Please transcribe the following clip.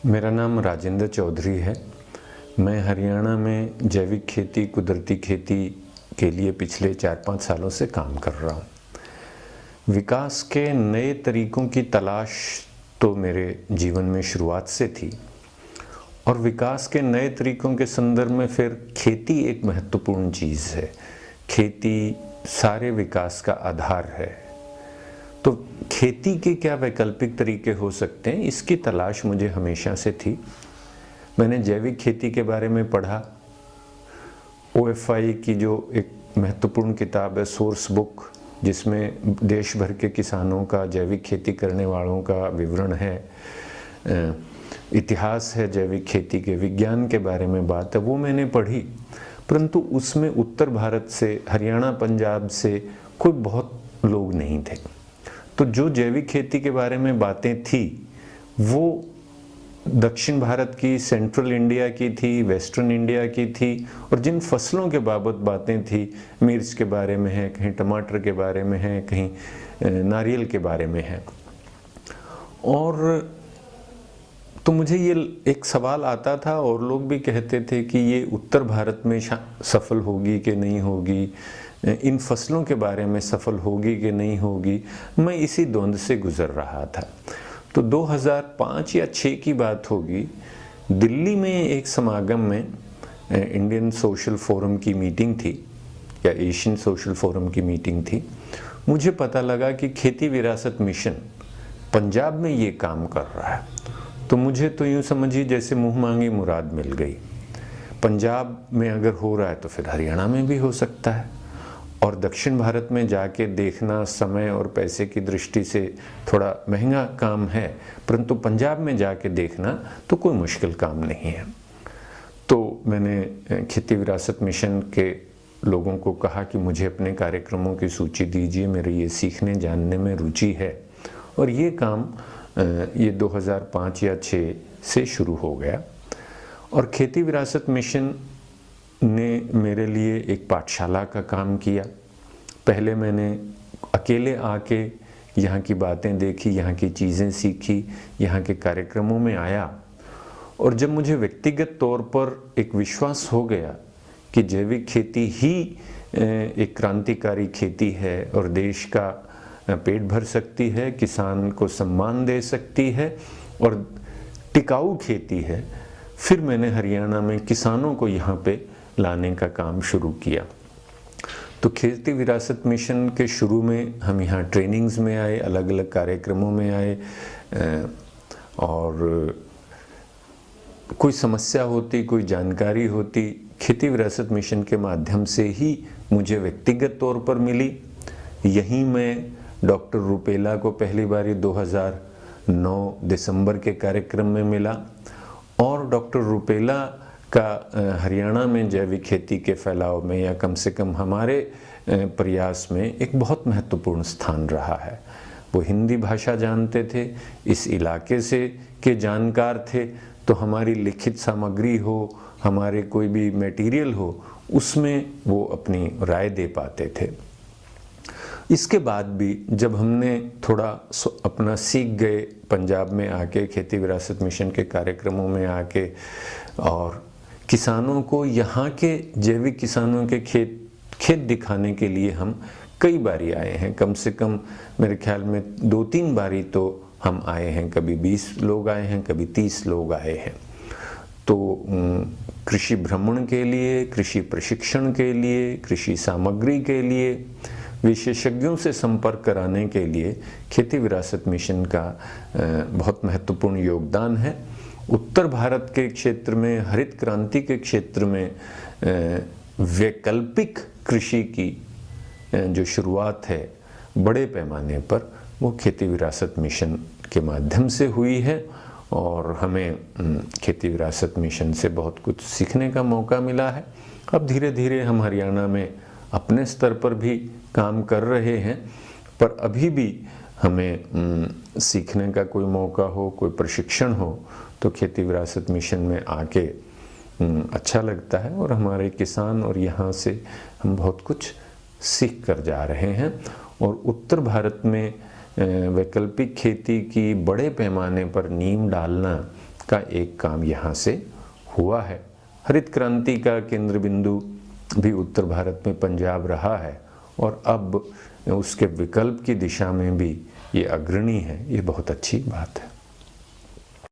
मेरा नाम राजेंद्र चौधरी है। मैं हरियाणा में जैविक खेती, कुदरती खेती के लिए पिछले 4-5 सालों से काम कर रहा हूँ। विकास के नए तरीकों की तलाश तो मेरे जीवन में शुरुआत से थी और विकास के नए तरीकों के संदर्भ में फिर खेती एक महत्वपूर्ण चीज़ है। खेती सारे विकास का आधार है। तो खेती के क्या वैकल्पिक तरीके हो सकते हैं, इसकी तलाश मुझे हमेशा से थी। मैंने जैविक खेती के बारे में पढ़ा। OFI की जो एक महत्वपूर्ण किताब है, सोर्स बुक, जिसमें देश भर के किसानों का, जैविक खेती करने वालों का विवरण है, इतिहास है जैविक खेती के, विज्ञान के बारे में बात है, वो मैंने पढ़ी। परंतु उसमें उत्तर भारत से, हरियाणा, पंजाब से कोई बहुत लोग नहीं थे। तो जो जैविक खेती के बारे में बातें थी वो दक्षिण भारत की, सेंट्रल इंडिया की थी, वेस्टर्न इंडिया की थी। और जिन फसलों के बाबत बातें थी, मिर्च के बारे में है, कहीं टमाटर के बारे में है, कहीं नारियल के बारे में है। और तो मुझे ये एक सवाल आता था और लोग भी कहते थे कि ये उत्तर भारत में सफल होगी कि नहीं होगी, इन फसलों के बारे में सफल होगी कि नहीं होगी। मैं इसी द्वंद से गुजर रहा था। तो 2005 या 6 की बात होगी, दिल्ली में एक समागम में इंडियन सोशल फोरम की मीटिंग थी या एशियन सोशल फोरम की मीटिंग थी। मुझे पता लगा कि खेती विरासत मिशन पंजाब में ये काम कर रहा है। तो मुझे तो यूँ समझिए जैसे मुँह मांगी मुराद मिल गई। पंजाब में अगर हो रहा है तो फिर हरियाणा में भी हो सकता है। और दक्षिण भारत में जाके देखना समय और पैसे की दृष्टि से थोड़ा महंगा काम है, परंतु पंजाब में जाके देखना तो कोई मुश्किल काम नहीं है। तो मैंने खेती विरासत मिशन के लोगों को कहा कि मुझे अपने कार्यक्रमों की सूची दीजिए, मेरे ये सीखने जानने में रुचि है। और ये काम ये 2005 या 6 से शुरू हो गया। और खेती विरासत मिशन ने मेरे लिए एक पाठशाला का काम किया। पहले मैंने अकेले आके यहाँ की बातें देखी, यहाँ की चीज़ें सीखी, यहाँ के कार्यक्रमों में आया। और जब मुझे व्यक्तिगत तौर पर एक विश्वास हो गया कि जैविक खेती ही एक क्रांतिकारी खेती है और देश का पेट भर सकती है, किसान को सम्मान दे सकती है और टिकाऊ खेती है, फिर मैंने हरियाणा में किसानों को यहाँ पे लाने का काम शुरू किया। तो खेती विरासत मिशन के शुरू में हम यहाँ ट्रेनिंग्स में आए, अलग अलग कार्यक्रमों में आए, और कोई समस्या होती, कोई जानकारी होती, खेती विरासत मिशन के माध्यम से ही मुझे व्यक्तिगत तौर पर मिली। यहीं मैं डॉक्टर रुपेला को पहली बारी 2009 दिसंबर के कार्यक्रम में मिला। और डॉक्टर रुपेला का हरियाणा में जैविक खेती के फैलाव में, या कम से कम हमारे प्रयास में, एक बहुत महत्वपूर्ण स्थान रहा है। वो हिंदी भाषा जानते थे, इस इलाके से के जानकार थे, तो हमारी लिखित सामग्री हो, हमारे कोई भी मटेरियल हो, उसमें वो अपनी राय दे पाते थे। इसके बाद भी जब हमने थोड़ा अपना सीख गए, पंजाब में आके खेती विरासत मिशन के कार्यक्रमों में आके, और किसानों को यहाँ के जैविक किसानों के खेत दिखाने के लिए हम कई बारी आए हैं। कम से कम मेरे ख्याल में 2-3 बारी तो हम आए हैं। कभी 20 लोग आए हैं, कभी 30 लोग आए हैं। तो कृषि भ्रमण के लिए, कृषि प्रशिक्षण के लिए, कृषि सामग्री के लिए, विशेषज्ञों से संपर्क कराने के लिए खेती विरासत मिशन का बहुत महत्वपूर्ण योगदान है। उत्तर भारत के क्षेत्र में, हरित क्रांति के क्षेत्र में वैकल्पिक कृषि की जो शुरुआत है बड़े पैमाने पर, वो खेती विरासत मिशन के माध्यम से हुई है। और हमें खेती विरासत मिशन से बहुत कुछ सीखने का मौका मिला है। अब धीरे धीरे हम हरियाणा में अपने स्तर पर भी काम कर रहे हैं, पर अभी भी हमें सीखने का कोई मौका हो, कोई प्रशिक्षण हो, तो खेती विरासत मिशन में आके अच्छा लगता है। और हमारे किसान और यहाँ से हम बहुत कुछ सीख कर जा रहे हैं। और उत्तर भारत में वैकल्पिक खेती की बड़े पैमाने पर नींव डालना का एक काम यहाँ से हुआ है। हरित क्रांति का केंद्र बिंदु भी उत्तर भारत में पंजाब रहा है और अब उसके विकल्प की दिशा में भी ये अग्रणी है। ये बहुत अच्छी बात है।